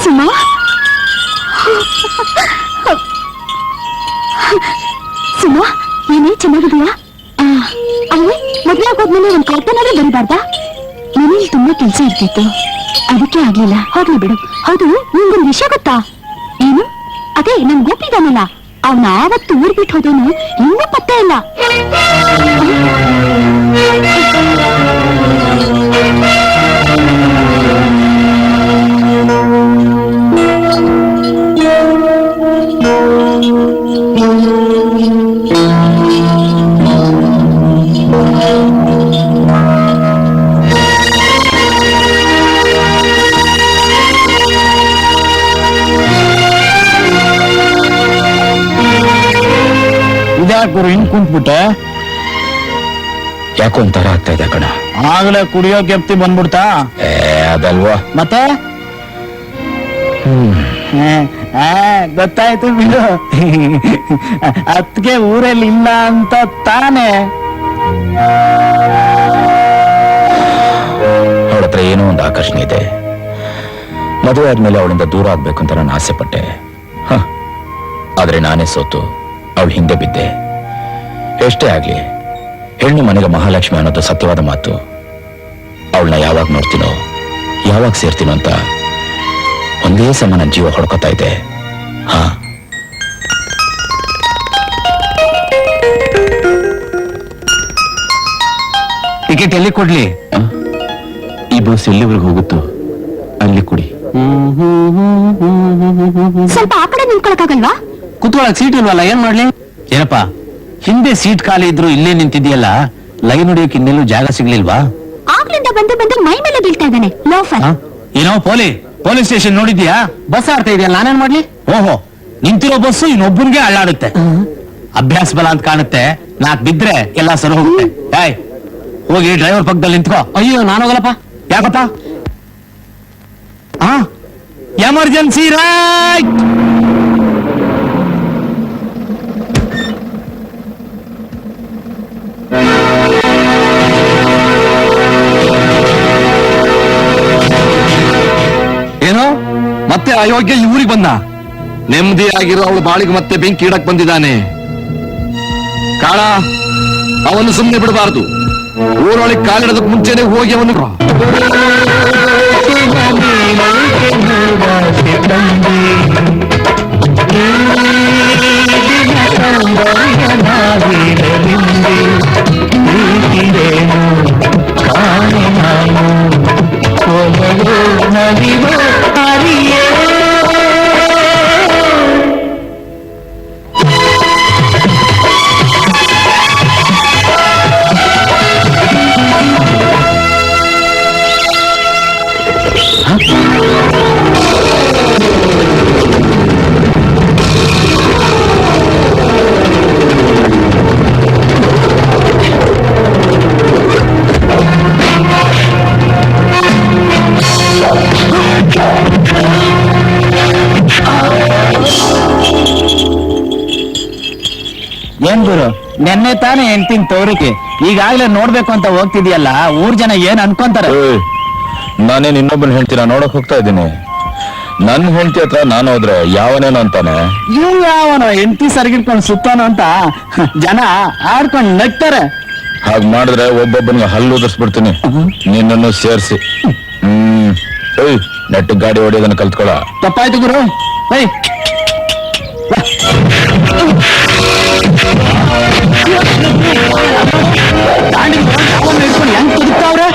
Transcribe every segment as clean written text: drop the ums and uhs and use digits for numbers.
ಸುಮಾ, ಸುಮಾ ಏನೇ ಚೆನ್ನಾಗಿದೆಯಾ? ಅವೇ ಮದುವೆಯಾಗೋದ್ಮೇಲೆ ಒಂದು ಕಾಟನಾದ್ರೂ ಬರಿಬಾರ್ದಾ? ಮನೇಲಿ ತುಂಬಾ ಕೆಲ್ಸ ಇರ್ತಿತ್ತು, ಅದಕ್ಕೆ ಆಗ್ಲಿಲ್ಲ. ಹೋಗ್ಲಿ ಬಿಡು. ಹೌದು, ನಿಮ್ಗೊಂದು ವಿಷಯ ಗೊತ್ತಾ? ಏನು? ಅದೇ ನಮ್ ಗೋಪಿ ಇದಾನಲ್ಲ, ಅವನ ಆವತ್ತು ಊರ್ ಬಿಟ್ಟು ಹೋದವನು ಇನ್ನೂ ಪತ್ತೆ ಇಲ್ಲ. ಇದ್ಯಾಕೂರು ಹಿಂಗ್ ಕುಂತ್ಬಿಟ್ಟೆ? ಯಾಕೋ ಒಂಥರ ಆಗ್ತಾ ಇದೆ ಕಣ. ಆಗ್ಲೇ ಕುಡಿಯೋ ಕೆಪ್ತಿ ಬಂದ್ಬಿಡ್ತಾ? ಅದಲ್ವಾ ಮತ್ತೆ ಗೊತ್ತಾಯ್ತು ಬಿಡು. ಅದಕ್ಕೆ ಊರಲ್ಲಿ ಇಲ್ಲ ಅಂತ ತಾನೆ. ಅವಳ ಹತ್ರ ಏನೋ ಒಂದು ಆಕರ್ಷಣೆ ಇದೆ. ಮದುವೆ ಆದ್ಮೇಲೆ ಅವಳಿಂದ ದೂರ ಆಗ್ಬೇಕು ಅಂತ ನಾನು ಆಸೆ ಪಟ್ಟೆ. ಆದ್ರೆ ನಾನೇ ಸೋತು ಅವಳು ಹಿಂದೆ ಬಿದ್ದೆ. ಎಷ್ಟೇ ಆಗ್ಲಿ, ಹೆಣ್ಣು ಮನೆಗೆ ಮಹಾಲಕ್ಷ್ಮಿ ಅನ್ನೋದು ಸತ್ಯವಾದ ಮಾತು. ಅವಳನ್ನ ಯಾವಾಗ ನೋಡ್ತೀನೋ, ಯಾವಾಗ ಸೇರ್ತೀನೋ ಅಂತ ಒಂದೇ ಸಮ ನನ್ನ ಜೀವ ಹೊಡ್ಕೊತಾ ಇದೆ. ಟಿಕೆಟ್ ಎಲ್ಲಿ ಕೊಡ್ಲಿ? ಈ ಬಸ್ ಎಲ್ಲಿವರೆಗೂ ಹೋಗುತ್ತೋ ಅಲ್ಲಿ ಕೊಡಿ. ಸ್ವಲ್ಪ ಆ ಕಡೆ ನಿಂತ್ಕೊಳಕ್ಕಾಗಲ್ವಾ? ಕುತ್ಕೊಳಕ್ ಸೀಟ್ ಇಲ್ವಲ್ಲ, ಏನ್ ಮಾಡ್ಲಿ? ಏನಪ್ಪಾ, ಹಿಂದೆ ಸೀಟ್ ಖಾಲಿ ಇದ್ರು ಇಲ್ಲೇ ನಿಂತಿದ್ಯಲ್ಲ, ಲೈನ್ ಹೊಡಿಯೋಕೆ ಇನ್ನೆಲ್ಲೂ ಜಾಗ ಸಿಗ್ಲಿಲ್ವಾ? ಆಗ್ಲಿಂದ ಬಂದು ಬಂದು ಮೈ ಮೇಲೆ ಬೀಳ್ತಾ ಇದ್ದಾನೆ ಲೋಫರ್. ಏನೋ ಪೊಲೀಸ್ ಸ್ಟೇಷನ್ ನೋಡಿದ್ಯಾ? ಬಸ್ ಆಡ್ತಾ ಇದೆಯಲ್ಲ, ನಾನೇನ್ ಮಾಡ್ಲಿ? ಓಹೋ, ನಿಂತಿರೋ ಬಸ್ಸು ಇನ್ನೊಬ್ಬನ್ಗೆ ಅಳ್ಳಾಡುತ್ತೆ. ಅಭ್ಯಾಸ ಬಲ ಅಂತ ಕಾಣುತ್ತೆ. ನಾಕ್ ಬಿದ್ರೆ ಎಲ್ಲ ಸರಿ ಹೋಗುತ್ತೆ. ಹೋಗಿ ಡ್ರೈವರ್ ಪಕ್ಕದಲ್ಲಿ ನಿಂತ್ಕೋ. ಅಯ್ಯೋ, ನಾನು ಹೋಗಲ್ಲಪ್ಪ. ಯಾಕಪ್ಪ? Emergency right. ಏನೋ ಮತ್ತೆ ಅಯೋಗ್ಯ ಈ ಊರಿಗೆ ಬಂದ? ನೆಮ್ಮದಿ ಆಗಿರೋ ಅವಳು ಬಾಳಿಗೆ ಮತ್ತೆ ಬೆಂಕಿ ಇಡಕ್ ಬಂದಿದ್ದಾನೆ. ಕಾಳ, ಅವನು ಸುಮ್ಮನೆ ಬಿಡಬಾರದು. ಊರೊಳಗೆ ಕಾಲಿಡೋದಕ್ಕೆ ಮುಂಚೆನೆ ಹೋಗಿ ಅವನು ಏನ್ ಗುರು, ನೆನ್ನೆ ತಾನೇ ಹೆಂಡ್ತಿನ ತೋರಿಕೆ, ಈಗಾಗ್ಲೇ ನೋಡ್ಬೇಕು ಅಂತ ಹೋಗ್ತಿದ್ಯಲ್ಲ, ಊರ್ ಜನ ಏನ್ ಅನ್ಕೊಂತಾರೆ? ನಾನೇನ್ ಇನ್ನೊಬ್ಬನ ಹೇಳ್ತೀರಾ ನೋಡಕ್ ಹೋಗ್ತಾ ಇದ್ದೀನಿ. ನನ್ ಹೆಂಡತಿ ಹತ್ರ ನಾನು ಹೋದ್ರೆ ಯಾವನೇನು ಅಂತಾನೆ. ಇವ್ ಯಾವನೋ ಹೆಂಡತಿ ಸರಿಗಿಟ್ಕೊಂಡು ಸುತ್ತಾನೋ ಅಂತ ಜನ ಆಡ್ಕೊಂಡು ನಗ್ತಾರೆ. ಹಾಗ್ ಮಾಡಿದ್ರೆ ಒಬ್ಬೊಬ್ಬನಿಗೆ ಹಲ್ಲು ಉದರ್ಸ್ಬಿಡ್ತೀನಿ, ನಿನ್ನನ್ನು ಸೇರ್ಸಿ. ನೆಟ್ಟು ಗಾಡಿ ಹೊಡಿಯೋದನ್ನ ಕಲ್ತ್ಕೊಳ. ತಪ್ಪಾಯ್ತು ಗುರು. ಹೆಂಗ್ ಕುದುಕ್ತಾವ್ರೆ?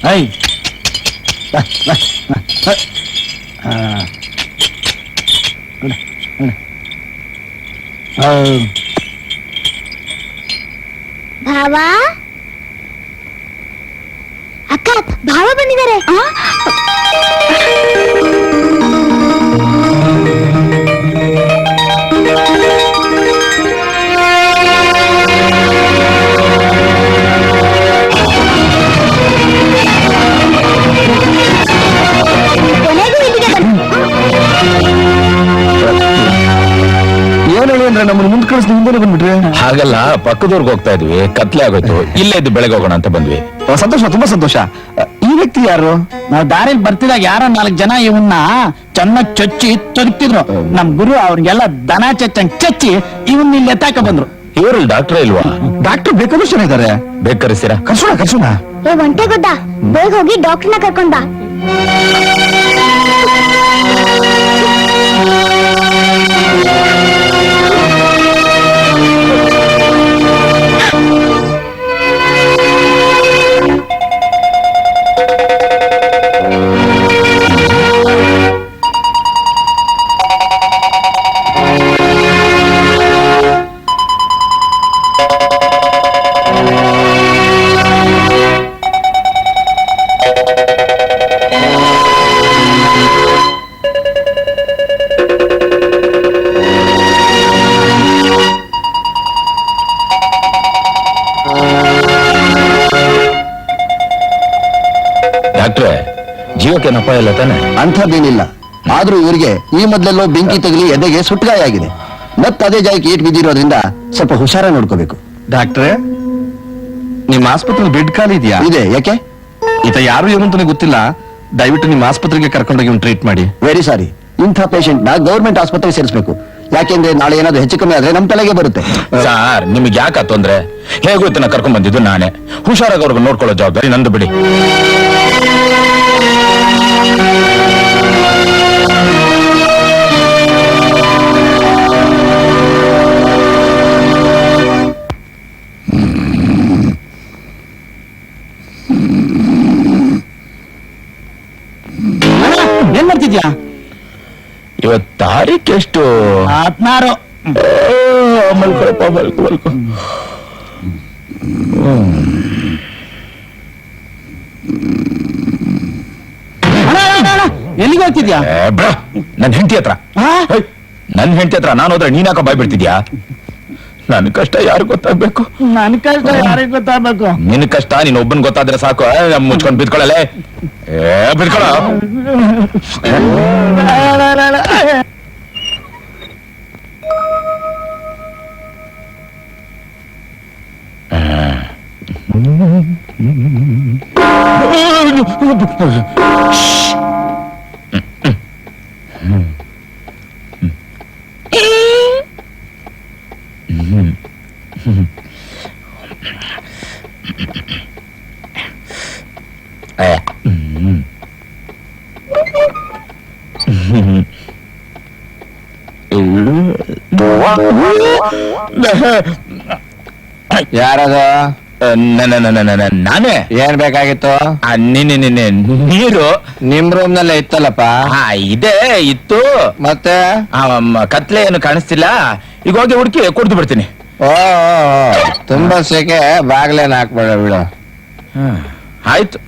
ಹೈ ಭಾವ ಅಕ್ಕ ಭಾವ ಬಂದಿದ್ದಾರೆ ಏನ್ ಹೇಳಿ ಅಂದ್ರೆ ನಮ್ಮನ್ನ ಮುಂದ್ ಕಳಿಸ್ ಹಿಂದೆ ಬಂದ್ಬಿಟ್ರೆ. ಹಾಗಲ್ಲ, ಪಕ್ಕದವ್ರಿಗೆ ಹೋಗ್ತಾ ಇದ್ವಿ, ಕತ್ಲೆ ಆಗೋಯ್ತು, ಇಲ್ಲೇ ಇದ್ದು ಬೆಳಗ್ಗೆ ಹೋಗೋಣ ಅಂತ ಬಂದ್ವಿ. ಸಂತೋಷ, ತುಂಬಾ ಸಂತೋಷ. ಈ ವ್ಯಕ್ತಿ ಯಾರು? ನಾವು ದಾರಿಲಿ ಬರ್ತಿದಾಗ ಯಾರ 4 ಜನ ಇವನ್ನ ಚೆನ್ನಾಗಿ ಚಚ್ಚಿ ತೊಡಗ್ತಿದ್ರು. ನಮ್ ಗುರು ಅವ್ರಿಗೆಲ್ಲ ದನ ಚಚ್ಚಂಗ್ ಚಚ್ಚಿ ಇವನ್ನ ಇಲ್ಲಿ ಎತ್ತಾಕ ಬಂದ್ರು. ಇವ್ರಲ್ಲಿ ಡಾಕ್ಟ್ರೇ ಇಲ್ವಾ? ಡಾಕ್ಟರ್ ಬೇಕಾದಷ್ಟು ಜನ ಇದ್ದಾರೆ. ಬೇಕಾರಿಸ್ತೀರಾ? ಕರ್ಸೋಣ. ಒಂಟೆ ಗೊತ್ತಾ, ಬೇಗ ಹೋಗಿ ಡಾಕ್ಟರ್ನ ಕರ್ಕೊಂಡ್ ಬಾ. ಡಾಕ್ಟ್ರೆ, ಜೀವಕ್ಕೆ ನಪ ಇಲ್ಲ ತಾನೆ? ಅಂಥದ್ದೇನಿಲ್ಲ. ಆದ್ರೂ ಇವರಿಗೆ ಈ ಮೊದಲೆಲ್ಲೋ ಬೆಂಕಿ ತಗಲಿ ಎದೆಗೆ ಸುಟ್ಗಾಯ ಆಗಿದೆ. ಮತ್ತೆ ಅದೇ ಜಾಗಕ್ಕೆ ಏಟ್ ಬಿದ್ದಿರೋದ್ರಿಂದ ಸ್ವಲ್ಪ ಹುಷಾರ ನೋಡ್ಕೋಬೇಕು. ಡಾಕ್ಟ್ರೆ, ನಿಮ್ಮ ಆಸ್ಪತ್ರೆ ಬೆಡ್ ಖಾಲಿ ಇದೆಯಾ? ಇದೆ. ಯಾಕೆ? ಈತ ಯಾರು ಏನು ಅಂತಾನೆ ಗೊತ್ತಿಲ್ಲ. ದಯವಿಟ್ಟು ನಿಮ್ಮ ಆಸ್ಪತ್ರೆಗೆ ಕರ್ಕೊಂಡೋಗಿ ಒಂದು ಟ್ರೀಟ್ ಮಾಡಿ. Very sorry. ಇಂಥ ಪೇಷಂಟ್ ನ ಗೌರ್ಮೆಂಟ್ ಆಸ್ಪತ್ರೆಗೆ ಸೇರಿಸಬೇಕು. ಯಾಕೆಂದ್ರೆ ನಾಳೆ ಏನಾದ್ರು ಹೆಚ್ಚು ಕಮ್ಮಿ ಆದ್ರೆ ನಮ್ ತಲೆಗೆ ಬರುತ್ತೆ. ಸಾರ್, ನಿಮ್ಗೆ ಯಾಕೆ ತೊಂದ್ರೆ? ಹೇಗೂ ಇತ್ತನ ಕರ್ಕೊಂಡ್ ಬಂದಿದ್ದು ನಾನೇ. ಹುಷಾರಾಗಿ ಅವ್ರಿಗೆ ನೋಡ್ಕೊಳ್ಳೋ ಜವಾಬ್ದಾರಿ ನಂದು ಬಿಡಿ. ಏನ್ ಮಾಡ್ತಿದ್ಯಾ? ಇವತ್ತು ತಾರೀಖ್ ಎಷ್ಟು? 16. ಮಲ್ಕೊಳಪ್ಪ, ಮಲ್ಕೊ. ಎಲ್ಲಿಗೆ ಹೋಗ್ತಿದ್ಯಾ? ನನ್ ಹೆಂಡತಿ ಹತ್ರ. ಆ? ನನ್ ಹೆಂಡತಿ ಹತ್ರ ನಾನು ಹೋದ್ರೆ ನೀನಾಕ ಬಾಯ್ ಬಿಡ್ತಿದ್ಯಾ? ನನ್ ಕಷ್ಟ ಯಾರು ಗೊತ್ತಾಗ್ಬೇಕು? ನನ್ ಕಷ್ಟ ಯಾರಿಗ್ ಗೊತ್ತಾಗ್ಬೇಕು? ನಿನ್ ಕಷ್ಟ ನೀನ್ ಒಬ್ಬನ್ ಗೊತ್ತಾದ್ರೆ ಸಾಕು. ಮುಚ್ಕೊಂಡ್ ಬಿದ್ಕೊಳ್ಳಲೆ. ಬಿದ್ಕೊಳ್ಳ. ಯಾರದ? ನಾನೇ. ಏನ್ ಬೇಕಾಗಿತ್ತು? ನೀರು ನಿಮ್ ರೂಮ್ ನಲ್ಲೇ ಇತ್ತಲ್ಲಪ್ಪ. ಇದೆ, ಇತ್ತು. ಮತ್ತೆ ಕತ್ಲೆ ಏನು ಕಾಣಿಸ್ತಿಲ್ಲ. ಈಗ ಹೋಗಿ ಹುಡುಕಿ ಕುಡ್ದು ಬಿಡ್ತೀನಿ. ಓ, ತುಂಬಾ ಸೆಕೆ, ಬಾಗ್ಲೇನ್ ಹಾಕ್ಬೇಡ ಬಿಡು. ಆಯ್ತು,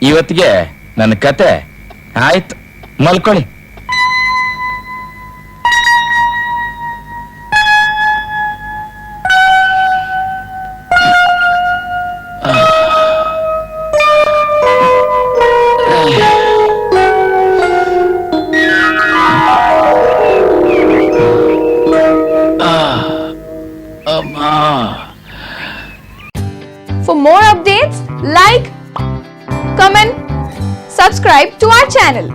ಇವತ್ತಿಗೆ ನನ್ನ ಕತೆ ಆಯ್ತು. ಮಲ್ಕೊಳ್ಳಿ. For more updates, like, comment, subscribe to our channel.